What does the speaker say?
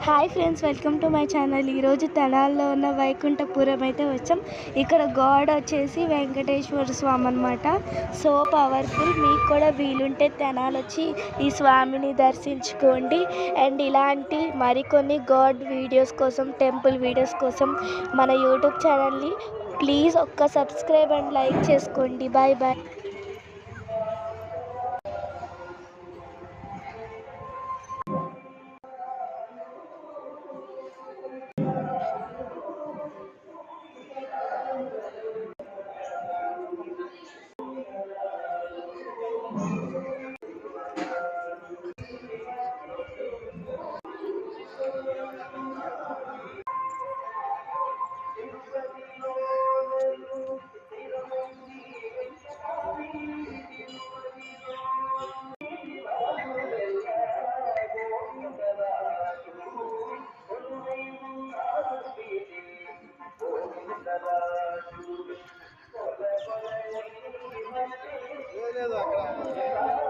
Hi friends, welcome to my channel. ఈరోజు తెనాల్లో ఉన్న వైకుంఠపురం అయితే వచ్చాం. ఇక్కడ గాడ్ వచ్చేసి వెంకటేశ్వర స్వామి అనమాట. So powerful. మీకు కూడా వీలుంటే తెనాలి వచ్చి ఈ స్వామిని దర్శించుకోండి. అండ్ ఇలాంటి మరికొన్ని గాడ్ వీడియోస్ కోసం, టెంపుల్ వీడియోస్ కోసం మన యూట్యూబ్ ఛానల్ని ప్లీజ్ ఒక్క సబ్స్క్రైబ్ అండ్ లైక్ చేసుకోండి. Bye bye. లేదు అక్కడ